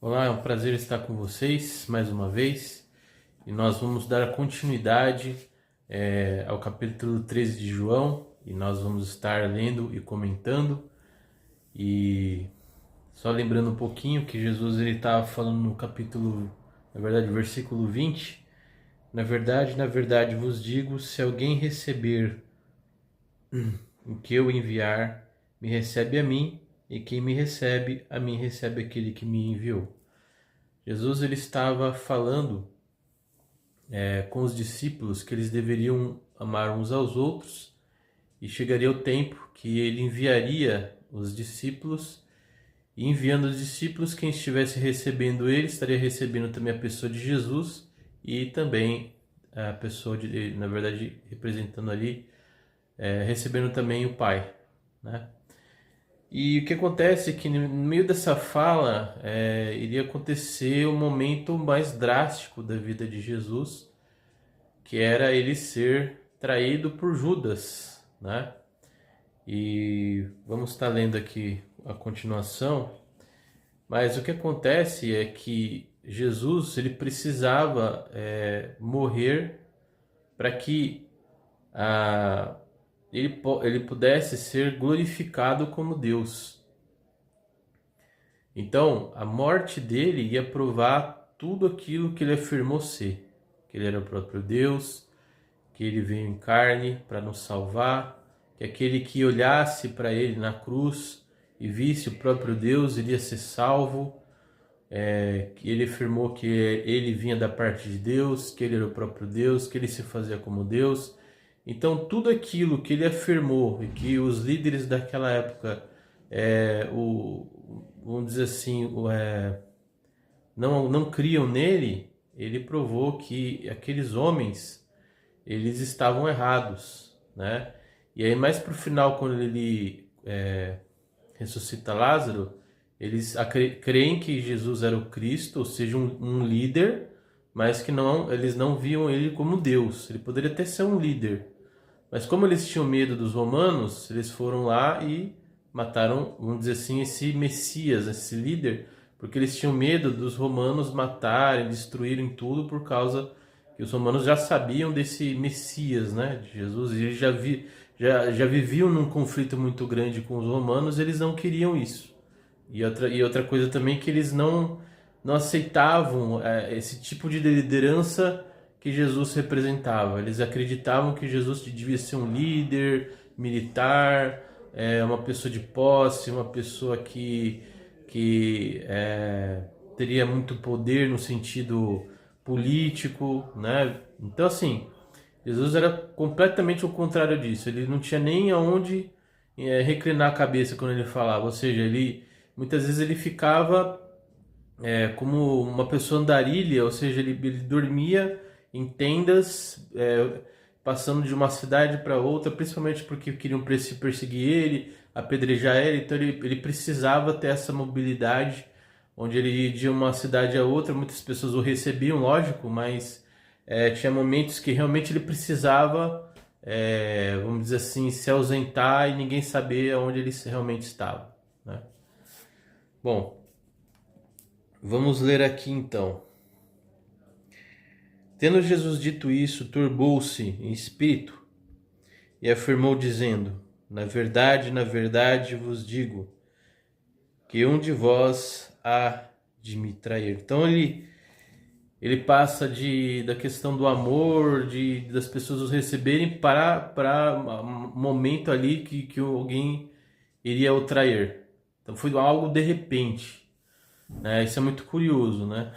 Olá, é um prazer estar com vocês mais uma vez e nós vamos dar continuidade ao capítulo 13 de João e nós vamos estar lendo e comentando. E só lembrando um pouquinho que Jesus ele estava falando no capítulo, na verdade, versículo 20. Na verdade vos digo, se alguém receber o que eu enviar, me recebe a mim, e quem me recebe, a mim recebe aquele que me enviou. Jesus ele estava falando com os discípulos que eles deveriam amar uns aos outros e chegaria o tempo que ele enviaria os discípulos e enviando os discípulos, quem estivesse recebendo ele estaria recebendo também a pessoa de Jesus e também a pessoa de, na verdade, representando ali, recebendo também o Pai, né? E o que acontece é que no meio dessa fala iria acontecer o momento mais drástico da vida de Jesus, que era ele ser traído por Judas, né? E vamos estar lendo aqui a continuação, mas o que acontece é que Jesus ele precisava morrer para que ah, ele pudesse ser glorificado como Deus. Então, a morte dele ia provar tudo aquilo que ele afirmou ser, que ele era o próprio Deus, que ele veio em carne para nos salvar, que aquele que olhasse para ele na cruz e visse o próprio Deus iria ser salvo, que ele afirmou que ele vinha da parte de Deus, que ele era o próprio Deus, que ele se fazia como Deus. Então tudo aquilo que ele afirmou e que os líderes daquela época, vamos dizer assim, não criam nele, ele provou que aqueles homens eles estavam errados, né? E aí mais pro final, quando ele ressuscita Lázaro, eles creem que Jesus era o Cristo, ou seja, um líder, mas que não, eles não viam ele como Deus. Ele poderia até ser um líder, mas como eles tinham medo dos romanos, eles foram lá e mataram, vamos dizer assim, esse Messias, esse líder, porque eles tinham medo dos romanos matarem, destruírem tudo por causa que os romanos já sabiam desse Messias, né, de Jesus, e eles já viviam num conflito muito grande com os romanos, eles não queriam isso. E outra coisa também que eles não aceitavam esse tipo de liderança que Jesus representava. Eles acreditavam que Jesus devia ser um líder militar, uma pessoa de posse, uma pessoa que teria muito poder no sentido político, né? Então, assim, Jesus era completamente o contrário disso. Ele não tinha nem aonde reclinar a cabeça quando ele falava. Ou seja, ele muitas vezes ele ficava como uma pessoa andarilha, ou seja, ele dormia em tendas, passando de uma cidade para outra, principalmente porque queriam perseguir ele, apedrejar ele, então ele precisava ter essa mobilidade, onde ele ia de uma cidade a outra, muitas pessoas o recebiam, lógico, mas tinha momentos que realmente ele precisava, vamos dizer assim, se ausentar e ninguém saber onde ele realmente estava, né? Bom, vamos ler aqui então. Tendo Jesus dito isso, turbou-se em espírito e afirmou dizendo: na verdade vos digo, que um de vós há de me trair. Então ele passa da questão do amor, das pessoas os receberem para um momento ali que alguém iria o trair. Então foi algo de repente, né? Isso é muito curioso, né?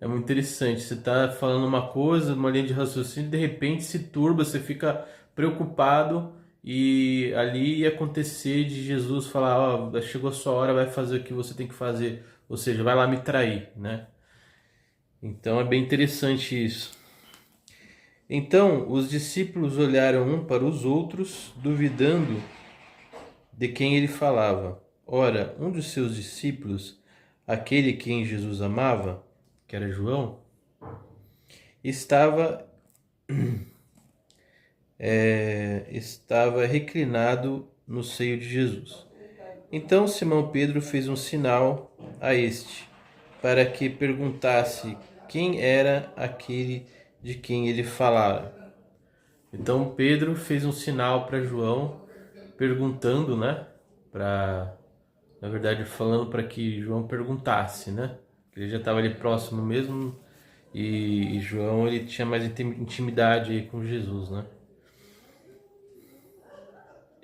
É muito interessante. Você tá falando uma coisa, uma linha de raciocínio, de repente se turba, você fica preocupado e ali ia acontecer de Jesus falar, ó, chegou a sua hora, vai fazer o que você tem que fazer, ou seja, vai lá me trair, né? Então é bem interessante isso. Então os discípulos olharam um para os outros, duvidando de quem ele falava. Ora, um dos seus discípulos, aquele quem Jesus amava, que era João, estava estava reclinado no seio de Jesus. Então Simão Pedro fez um sinal a este, para que perguntasse quem era aquele de quem ele falava. Então Pedro fez um sinal para João, perguntando, né? Na verdade, falando para que João perguntasse, né? Ele já estava ali próximo mesmo e João ele tinha mais intimidade aí com Jesus, né?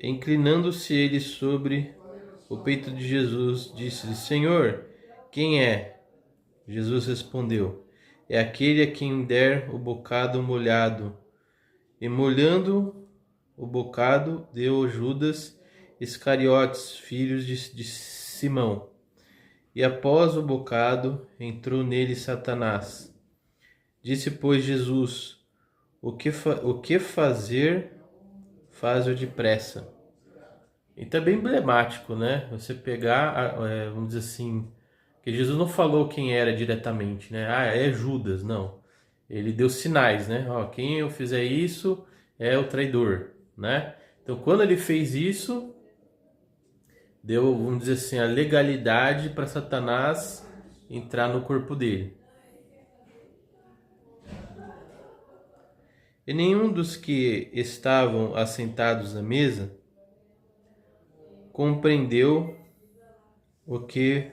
Inclinando-se ele sobre o peito de Jesus, disse-lhe: Senhor, quem é? Jesus respondeu: é aquele a quem der o bocado molhado. E molhando o bocado, deu Judas Iscariotes, filho de Simão. E após o bocado, entrou nele Satanás. Disse, pois, Jesus: o que fazer, faz-o depressa. Então é bem emblemático, né? Você pegar, vamos dizer assim, que Jesus não falou quem era diretamente, né? Ah, é Judas, não. Ele deu sinais, né? Ó, quem eu fizer isso é o traidor, né? Então, quando ele fez isso, deu, vamos dizer assim, a legalidade para Satanás entrar no corpo dele. E nenhum dos que estavam assentados à mesa compreendeu o que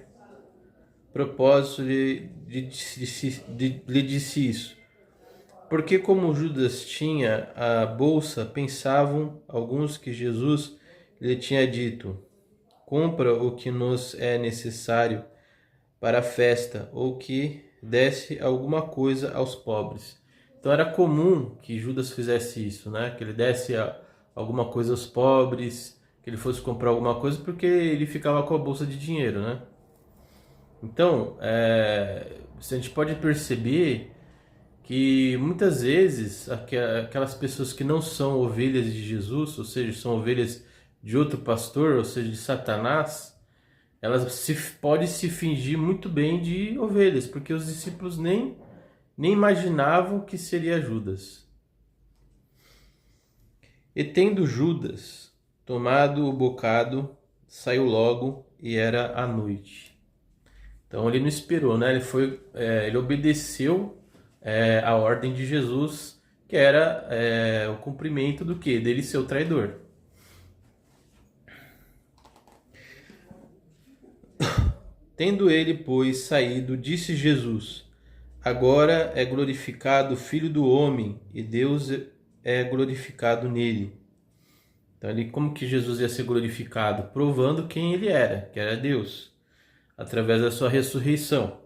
propósito lhe disse isso. Porque como Judas tinha a bolsa, pensavam alguns que Jesus lhe tinha dito: compra o que nos é necessário para a festa, ou que desse alguma coisa aos pobres. Então era comum que Judas fizesse isso, né? Que ele desse alguma coisa aos pobres, que ele fosse comprar alguma coisa, porque ele ficava com a bolsa de dinheiro, né? Então, a gente pode perceber que muitas vezes aquelas pessoas que não são ovelhas de Jesus, ou seja, são ovelhas de outro pastor, ou seja, de Satanás, elas podem se fingir muito bem de ovelhas, porque os discípulos nem imaginavam que seria Judas. E tendo Judas tomado o bocado, saiu logo e era a noite. Então ele não esperou, né? Ele obedeceu a ordem de Jesus, que era o cumprimento do quê? Dele ser o traidor. Tendo ele, pois, saído, disse Jesus: agora é glorificado o Filho do Homem, e Deus é glorificado nele. Então, como que Jesus ia ser glorificado? Provando quem ele era, que era Deus, através da sua ressurreição.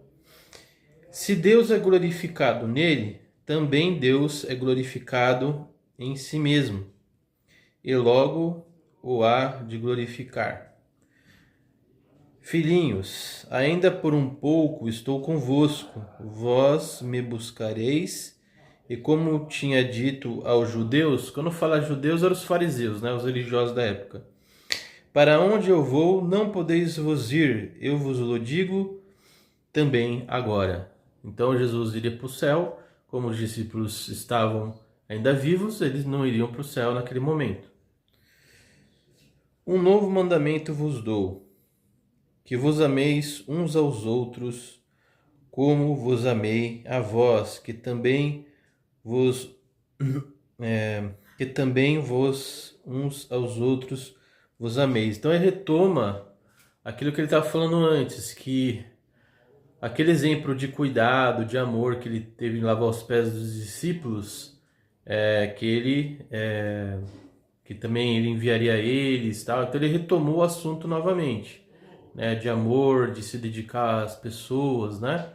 Se Deus é glorificado nele, também Deus é glorificado em si mesmo, e logo o há de glorificar. Filhinhos, ainda por um pouco estou convosco, vós me buscareis, e como tinha dito aos judeus, quando fala judeus eram os fariseus, né, os religiosos da época, para onde eu vou não podeis vos ir, eu vos o digo também agora. Então Jesus iria para o céu, como os discípulos estavam ainda vivos, eles não iriam para o céu naquele momento. Um novo mandamento vos dou, que vos ameis uns aos outros, como vos amei a vós, que também vos uns aos outros vos ameis. Então ele retoma aquilo que ele estava falando antes, que aquele exemplo de cuidado, de amor que ele teve em lavar os pés dos discípulos, que também ele enviaria a eles, tal. Então ele retomou o assunto novamente, né, de amor, de se dedicar às pessoas, né?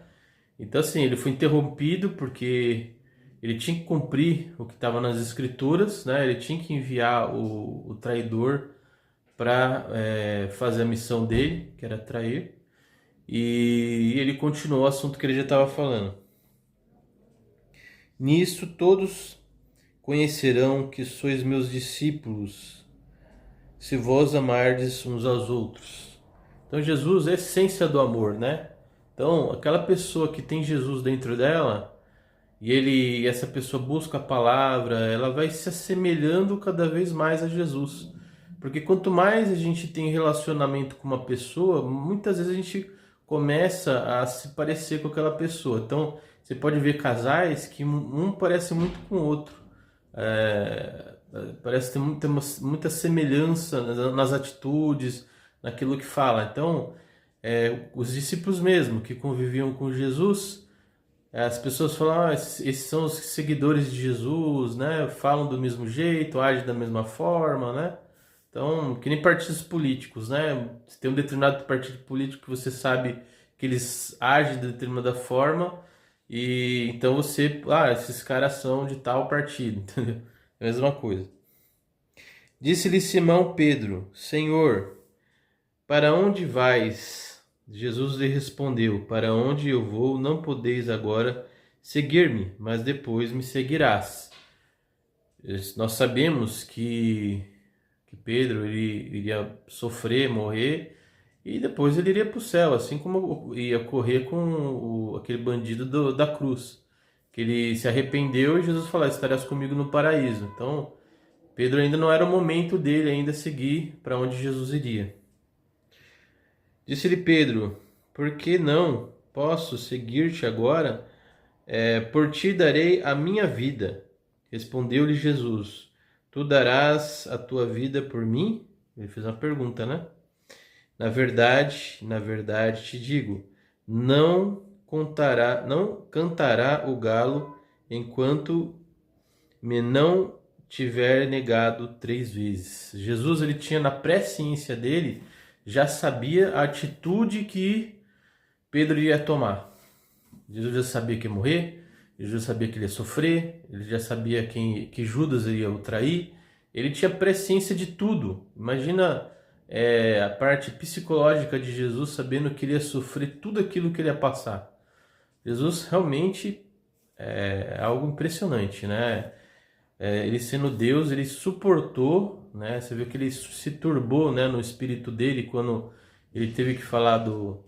Então assim, ele foi interrompido porque ele tinha que cumprir o que estava nas escrituras, né? Ele tinha que enviar o traidor para fazer a missão dele, que era trair. E ele continuou o assunto que ele já estava falando. Nisto todos conhecerão que sois meus discípulos, se vós amardes uns aos outros. Então Jesus é a essência do amor, né? Então aquela pessoa que tem Jesus dentro dela, e essa pessoa busca a palavra, ela vai se assemelhando cada vez mais a Jesus. Porque quanto mais a gente tem relacionamento com uma pessoa, muitas vezes a gente começa a se parecer com aquela pessoa. Então, você pode ver casais que um parece muito com o outro. Parece ter muita semelhança nas atitudes, naquilo que fala. Então, os discípulos mesmo que conviviam com Jesus, as pessoas falam, esses são os seguidores de Jesus, né? Falam do mesmo jeito, agem da mesma forma, né? Então, que nem partidos políticos, né? Você tem um determinado partido político que você sabe que eles agem de determinada forma, e então esses caras são de tal partido, entendeu? É a mesma coisa. Disse-lhe Simão Pedro: Senhor, para onde vais? Jesus lhe respondeu: Para onde eu vou, não podeis agora seguir-me, mas depois me seguirás. Nós sabemos que Pedro ele iria sofrer, morrer, e depois ele iria para o céu, assim como ia correr com aquele bandido da cruz, que ele se arrependeu e Jesus falou: estarás comigo no paraíso. Então, Pedro ainda não era o momento dele ainda seguir para onde Jesus iria. Disse-lhe Pedro: Por que não posso seguir-te agora? Por ti darei a minha vida. Respondeu-lhe Jesus: Tu darás a tua vida por mim? Ele fez uma pergunta, né? Na verdade te digo, não cantará o galo enquanto me não tiver negado 3 vezes. Jesus, ele tinha na presciência dele, já sabia a atitude que Pedro ia tomar. Jesus já sabia que ia morrer, Jesus já sabia que ele ia sofrer, ele já sabia que Judas iria o trair. Ele tinha presciência de tudo. Imagina a parte psicológica de Jesus, sabendo que ele ia sofrer tudo aquilo que ele ia passar. Jesus realmente é algo impressionante, né? Ele sendo Deus, ele suportou, né? Você vê que ele se turbou, né, no espírito dele quando ele teve que falar do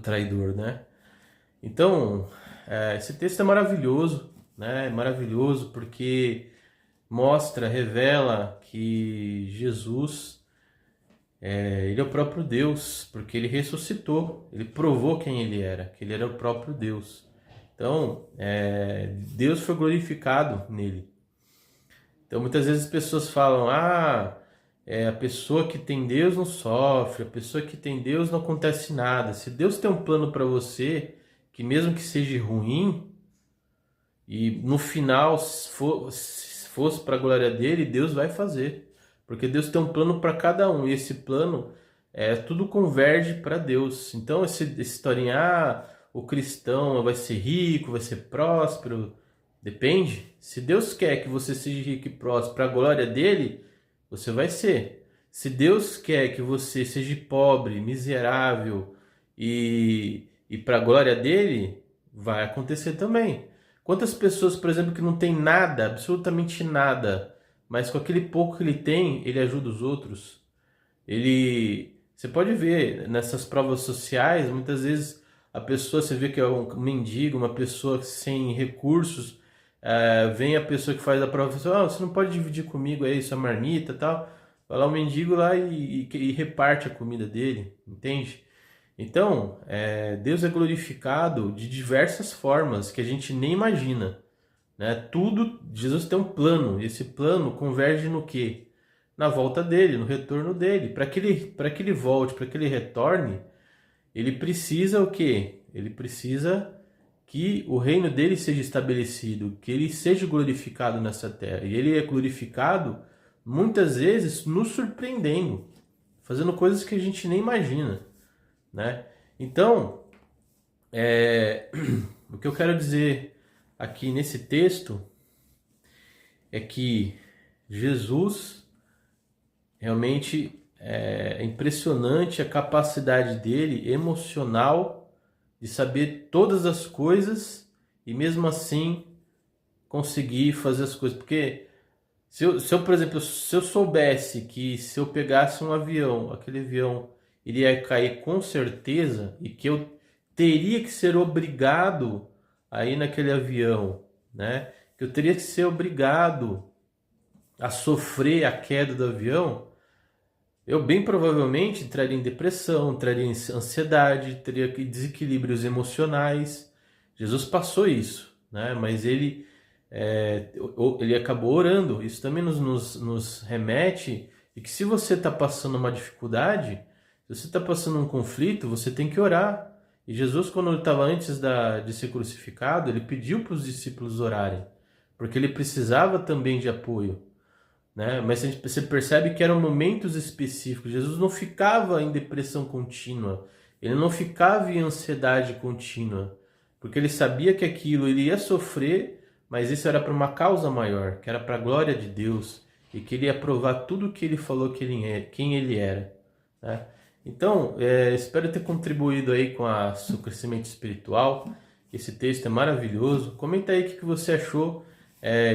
traidor, né? Então, esse texto é maravilhoso, né? É maravilhoso porque mostra, revela que Jesus, ele é o próprio Deus, porque ele ressuscitou, ele provou quem ele era, que ele era o próprio Deus. Então, Deus foi glorificado nele. Então, muitas vezes as pessoas falam, a pessoa que tem Deus não sofre, a pessoa que tem Deus não acontece nada. Se Deus tem um plano para você, que mesmo que seja ruim, e no final se fosse para a glória dele, Deus vai fazer. Porque Deus tem um plano para cada um, e esse plano tudo converge para Deessa Então, essa historinha, o cristão vai ser rico, vai ser próspero, depende. Se Deus quer que você seja rico e próspero para a glória dele, você vai ser. Se Deus quer que você seja pobre, miserável e para a glória dele, vai acontecer também. Quantas pessoas, por exemplo, que não tem nada, absolutamente nada, mas com aquele pouco que ele tem, ele ajuda os outros. Você pode ver nessas provas sociais, muitas vezes a pessoa, você vê que é um mendigo, uma pessoa sem recursos, vem a pessoa que faz a prova e fala, você não pode dividir comigo aí sua marmita e tal. Vai lá o mendigo lá e reparte a comida dele, entende? Então, Deus é glorificado de diversas formas que a gente nem imagina, né? Tudo, Jesus tem um plano, e esse plano converge no quê? Na volta dele, no retorno dele. Para que ele volte, para que ele retorne, ele precisa o quê? Ele precisa que o reino dele seja estabelecido, que ele seja glorificado nessa terra. E ele é glorificado muitas vezes nos surpreendendo, fazendo coisas que a gente nem imagina, né? Então, o que eu quero dizer aqui nesse texto é que Jesus realmente é impressionante a capacidade dele emocional de saber todas as coisas e mesmo assim conseguir fazer as coisas. Porque se eu, por exemplo, se eu soubesse que se eu pegasse um avião, aquele avião iria cair com certeza e que eu teria que ser obrigado a ir naquele avião, né? Que eu teria que ser obrigado a sofrer a queda do avião, eu bem provavelmente entraria em depressão, entraria em ansiedade, teria desequilíbrios emocionais. Jesus passou isso, né? Mas ele acabou orando. Isso também nos remete de que se você está passando uma dificuldade, se você está passando um conflito, você tem que orar. E Jesus, quando ele estava antes de ser crucificado, ele pediu para os discípulos orarem, porque ele precisava também de apoio, né? Mas você percebe que eram momentos específicos. Jesus não ficava em depressão contínua, ele não ficava em ansiedade contínua, porque ele sabia que aquilo ele ia sofrer, mas isso era para uma causa maior, que era para a glória de Deus, e que ele ia provar tudo o que ele falou que ele é, quem ele era, né? Então, espero ter contribuído aí com o seu crescimento espiritual. Esse texto é maravilhoso. Comenta aí o que você achou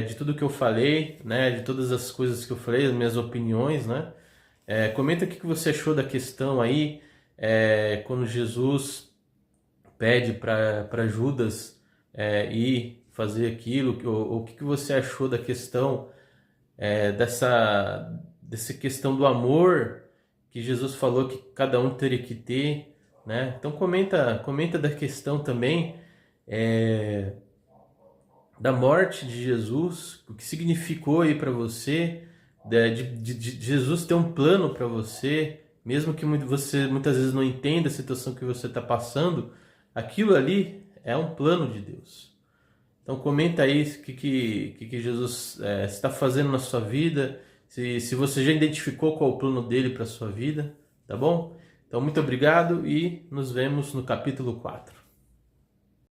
de tudo que eu falei, né? De todas as coisas que eu falei, as minhas opiniões, né? Comenta o que você achou da questão aí, quando Jesus pede para Judas ir fazer aquilo, ou o que você achou da questão dessa questão do amor que Jesus falou que cada um teria que ter, né? Então comenta da questão também da morte de Jesus, o que significou aí para você, de Jesus ter um plano para você, mesmo que você muitas vezes não entenda a situação que você está passando, aquilo ali é um plano de Deus. Então comenta aí o que Jesus está fazendo na sua vida, se você já identificou qual é o plano dele para a sua vida, tá bom? Então muito obrigado e nos vemos no capítulo 4.